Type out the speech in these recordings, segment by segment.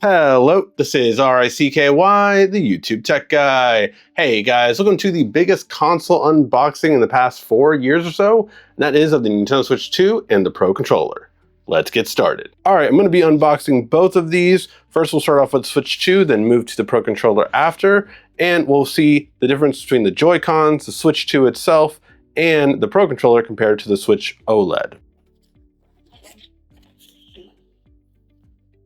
Hello, this is RICKY, the YouTube Tech Guy. Hey guys, welcome to the biggest console unboxing in the past 4 years or so, and that is of the Nintendo Switch 2 and the Pro Controller. Let's get started. All right, I'm going to be unboxing both of these. First, we'll start off with Switch 2, then move to the Pro Controller after, and we'll see the difference between the Joy-Cons, the Switch 2 itself, and the Pro Controller compared to the Switch OLED.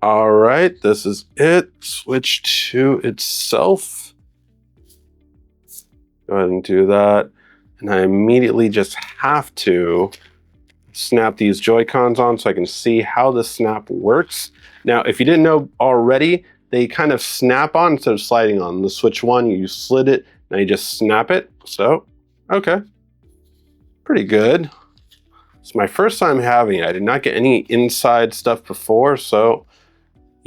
All right, this is it. Switch 2 itself. Go ahead and do that. And I immediately just have to snap these Joy-Cons on so I can see how the snap works. Now, if you didn't know already, they kind of snap on instead of sliding on. The Switch 1, you slid it, now you just snap it. So, okay. Pretty good. It's my first time having it. I did not get any inside stuff before, so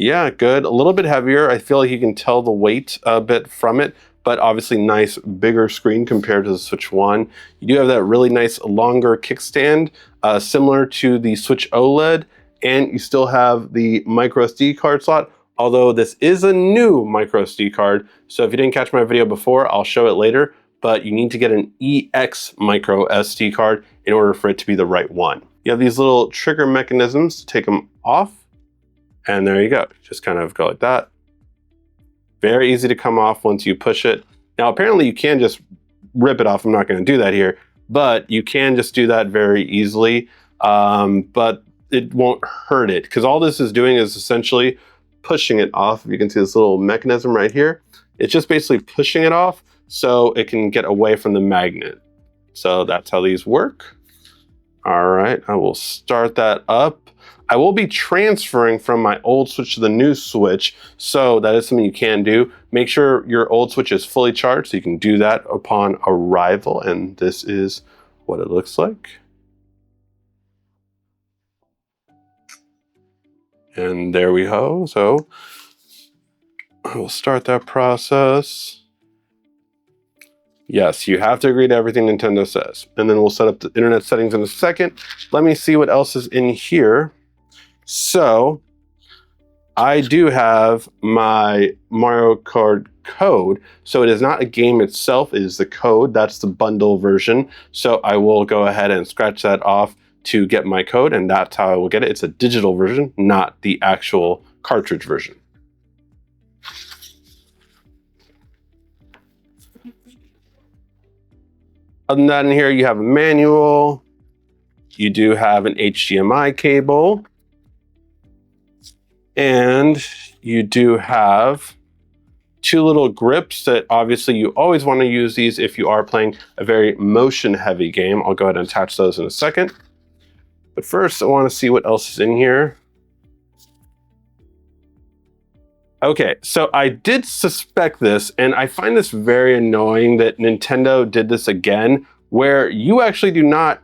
yeah, good. A little bit heavier. I feel like you can tell the weight a bit from it, but obviously nice bigger screen compared to the Switch 1. You do have that really nice longer kickstand, similar to the Switch OLED, and you still have the micro SD card slot, although this is a new micro SD card. So if you didn't catch my video before, I'll show it later, but you need to get an EX micro SD card in order for it to be the right one. You have these little trigger mechanisms to take them off. And there you go, just kind of go like that. Very easy to come off once you push it. Now, apparently you can just rip it off. I'm not gonna do that here, but you can just do that very easily, but it won't hurt it because all this is doing is essentially pushing it off. You can see this little mechanism right here. It's just basically pushing it off so it can get away from the magnet. So that's how these work. All right, I will start that up. I will be transferring from my old Switch to the new Switch, so that is something you can do. Make sure your old Switch is fully charged, so you can do that upon arrival, and this is what it looks like. And there we go. So I will start that process. Yes, you have to agree to everything Nintendo says. And then we'll set up the internet settings in a second. Let me see what else is in here. So I do have my Mario Kart code. So it is not a game itself, it is the code. That's the bundle version. So I will go ahead and scratch that off to get my code, and that's how I will get it. It's a digital version, not the actual cartridge version. Other than that, in here you have a manual. You do have an HDMI cable. And you do have two little grips that obviously you always want to use these if you are playing a very motion heavy game. I'll go ahead and attach those in a second. But first I want to see what else is in here. Okay, so I did suspect this, and I find this very annoying that Nintendo did this again, where you actually do not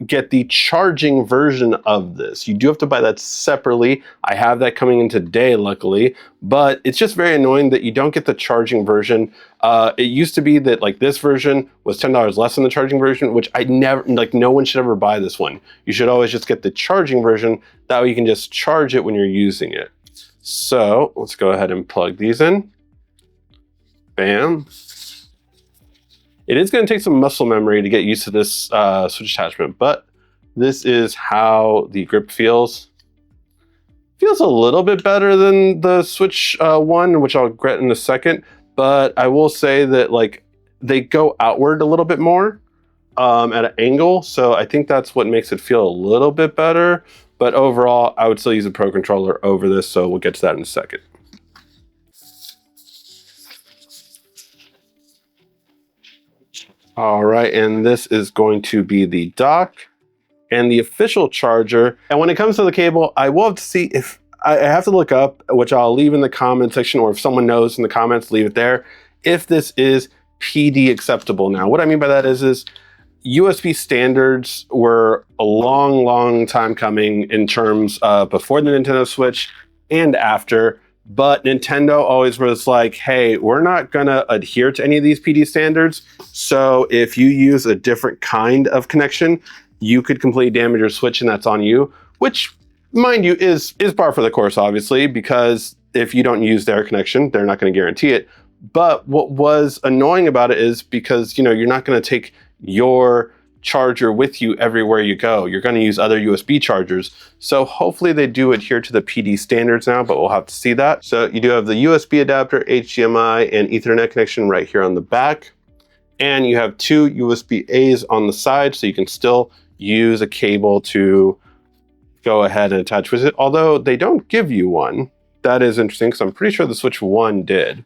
get the charging version of this. You do have to buy that separately. I have that coming in today, luckily, but it's just very annoying that you don't get the charging version. It used to be that like this version was $10 less than the charging version, which I never, like no one should ever buy this one. You should always just get the charging version. That way you can just charge it when you're using it. So let's go ahead and plug these in. Bam. It is going to take some muscle memory to get used to this Switch attachment, but this is how the grip feels. Feels a little bit better than the Switch 1, which I'll get in a second, but I will say that like they go outward a little bit more at an angle, so I think that's what makes it feel a little bit better, but overall I would still use a Pro Controller over this, so we'll get to that in a second. All right, and this is going to be the dock and the official charger. And when it comes to the cable, I will have to see if I have to look up, which I'll leave in the comment section, or if someone knows in the comments, leave it there, if this is PD acceptable. Now, what I mean by that is USB standards were a long time coming in terms of before the Nintendo Switch and after. But Nintendo always was like, hey, we're not gonna adhere to any of these PD standards. So if you use a different kind of connection, you could completely damage your Switch and that's on you, which mind you is par for the course, obviously, because if you don't use their connection, they're not going to guarantee it. But what was annoying about it is because, you know, you're not going to take your charger with you everywhere you go. You're going to use other USB chargers. So hopefully they do adhere to the PD standards now, but we'll have to see that. So you do have the USB adapter, HDMI, and Ethernet connection right here on the back. And you have two USB-A's on the side, so you can still use a cable to go ahead and attach with it, although they don't give you one. That is interesting, because I'm pretty sure the Switch 1 did.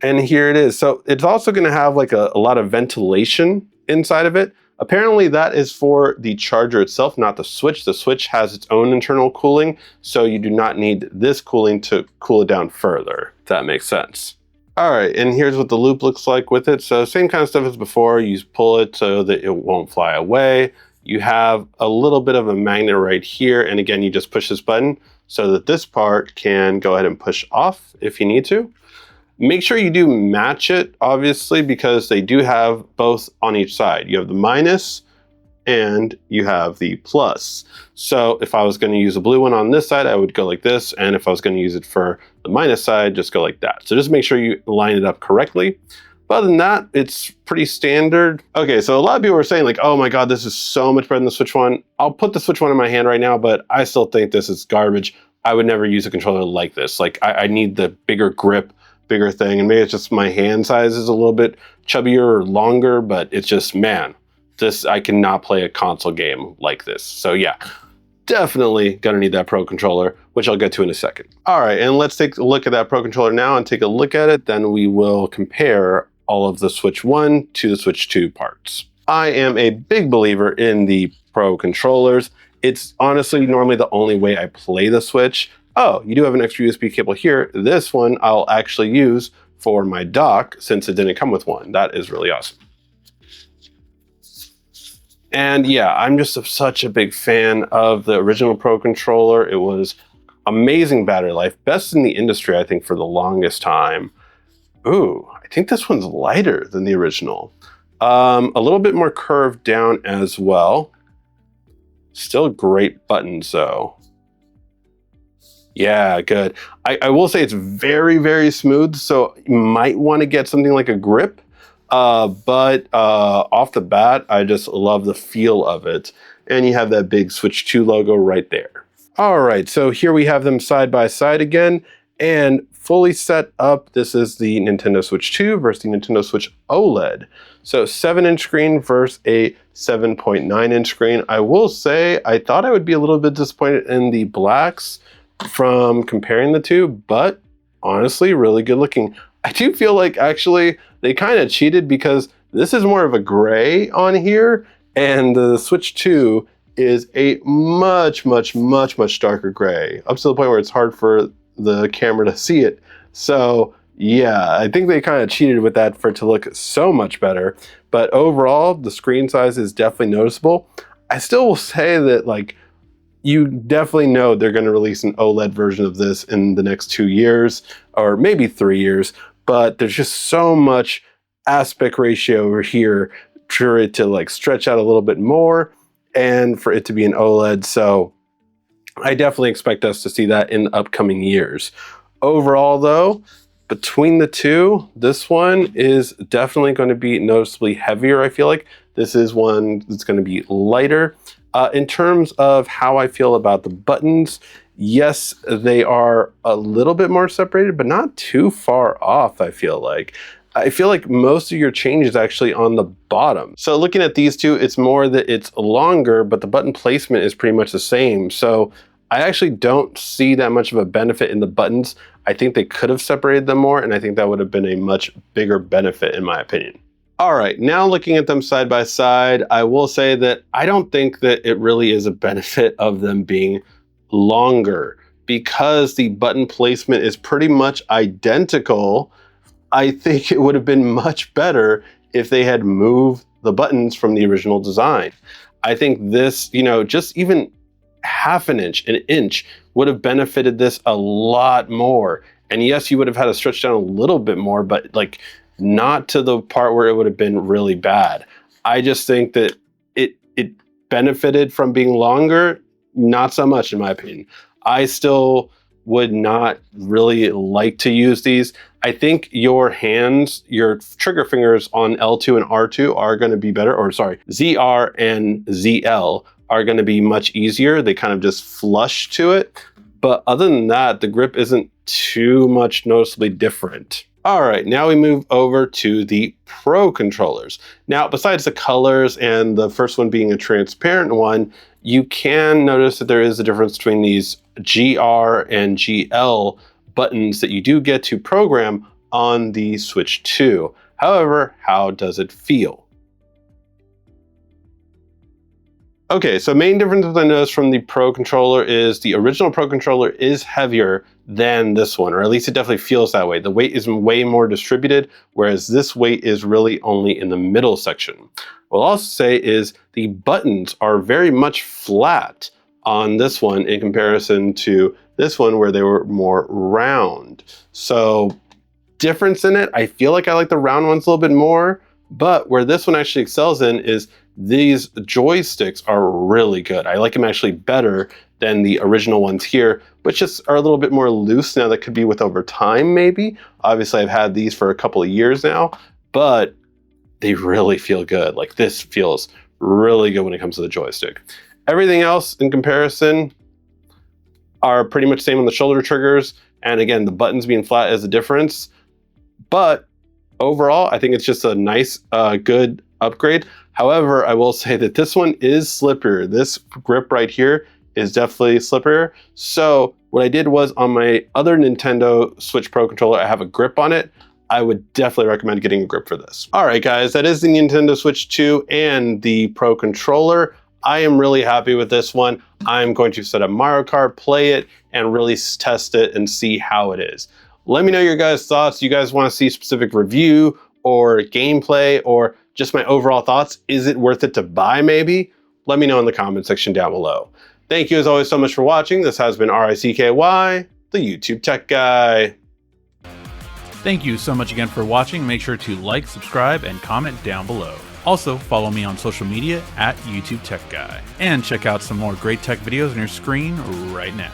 And here it is. So it's also going to have like a lot of ventilation inside of it. Apparently that is for the charger itself, not the Switch. The Switch has its own internal cooling, so you do not need this cooling to cool it down further, if that makes sense. All right, and here's what the loop looks like with it. So same kind of stuff as before. You pull it so that it won't fly away. You have a little bit of a magnet right here. And again, you just push this button so that this part can go ahead and push off if you need to. Make sure you do match it, obviously, because they do have both on each side. You have the minus and you have the plus. So if I was going to use a blue one on this side, I would go like this. And if I was going to use it for the minus side, just go like that. So just make sure you line it up correctly. But other than that, it's pretty standard. Okay, so a lot of people were saying like, oh my God, this is so much better than the Switch 1. I'll put the Switch 1 in my hand right now, but I still think this is garbage. I would never use a controller like this. Like I need the bigger grip, bigger thing. And maybe it's just my hand size is a little bit chubbier or longer, but it's just, man, I cannot play a console game like this. So yeah, definitely gonna need that Pro controller, which I'll get to in a second. All right, and let's take a look at that Pro controller now and take a look at it. Then we will compare all of the Switch 1 to the Switch 2 parts. I am a big believer in the Pro controllers. It's honestly normally the only way I play the Switch. Oh, you do have an extra USB cable here. This one I'll actually use for my dock since it didn't come with one. That is really awesome. And yeah, I'm just such a big fan of the original Pro controller. It was amazing battery life, best in the industry, I think, for the longest time. Ooh, I think this one's lighter than the original. A little bit more curved down as well. Still great buttons though. Yeah, good. I will say it's very, very smooth, so you might want to get something like a grip. But off the bat, I just love the feel of it. And you have that big Switch 2 logo right there. All right, so here we have them side by side again and fully set up. This is the Nintendo Switch 2 versus the Nintendo Switch OLED. So 7-inch screen versus a 7.9-inch screen. I will say, I thought I would be a little bit disappointed in the blacks from comparing the two, but honestly, really good looking. I do feel like actually they kind of cheated because this is more of a gray on here, and the Switch 2 is a much, much, much, much darker gray, up to the point where it's hard for the camera to see it. So yeah, I think they kind of cheated with that for it to look so much better. But overall, the screen size is definitely noticeable. I still will say that like, you definitely know they're going to release an OLED version of this in the next 2 years, or maybe 3 years, but there's just so much aspect ratio over here for it to like stretch out a little bit more and for it to be an OLED. So I definitely expect us to see that in the upcoming years. Overall though, between the two, this one is definitely going to be noticeably heavier. I feel like this is one that's going to be lighter. In terms of how I feel about the buttons, yes, they are a little bit more separated, but not too far off, I feel like. I feel like most of your change is actually on the bottom. So looking at these two, it's more that it's longer, but the button placement is pretty much the same. So I actually don't see that much of a benefit in the buttons. I think they could have separated them more, and I think that would have been a much bigger benefit in my opinion. All right, now looking at them side by side, I will say that I don't think that it really is a benefit of them being longer because the button placement is pretty much identical. I think it would have been much better if they had moved the buttons from the original design. I think this, you know, just even half an inch would have benefited this a lot more. And yes, you would have had to stretch down a little bit more, but like, not to the part where it would have been really bad. I just think that it benefited from being longer, not so much in my opinion. I still would not really like to use these. I think your hands, your trigger fingers on L2 and R2 are going to be better, or sorry, ZR and ZL are going to be much easier. They kind of just flush to it. But other than that, the grip isn't too much noticeably different. All right, now we move over to the Pro controllers. Now, besides the colors and the first one being a transparent one, you can notice that there is a difference between these GR and GL buttons that you do get to program on the Switch 2. However, how does it feel? Okay, so main difference I noticed from the Pro controller is the original Pro controller is heavier than this one, or at least it definitely feels that way. The weight is way more distributed, whereas this weight is really only in the middle section. What I'll also say is the buttons are very much flat on this one in comparison to this one where they were more round. So difference in it, I feel like I like the round ones a little bit more, but where this one actually excels in is these joysticks are really good. I like them actually better than the original ones here, which just are a little bit more loose now. That could be with over time, maybe. Obviously, I've had these for a couple of years now, but they really feel good. Like this feels really good when it comes to the joystick. Everything else in comparison are pretty much same on the shoulder triggers. And again, the buttons being flat is a difference. But overall, I think it's just a nice, good upgrade. However, I will say that this one is slipperier. This grip right here is definitely slipperier. So what I did was on my other Nintendo Switch Pro controller, I have a grip on it. I would definitely recommend getting a grip for this. All right, guys, that is the Nintendo Switch 2 and the Pro controller. I am really happy with this one. I'm going to set up Mario Kart, play it, and really test it and see how it is. Let me know your guys' thoughts. You guys want to see specific review or gameplay or just my overall thoughts? Is it worth it to buy maybe? Let me know in the comment section down below. Thank you as always so much for watching. This has been RICKY, the YouTube Tech Guy. Thank you so much again for watching. Make sure to like, subscribe, and comment down below. Also, follow me on social media at YouTube Tech Guy. And check out some more great tech videos on your screen right now.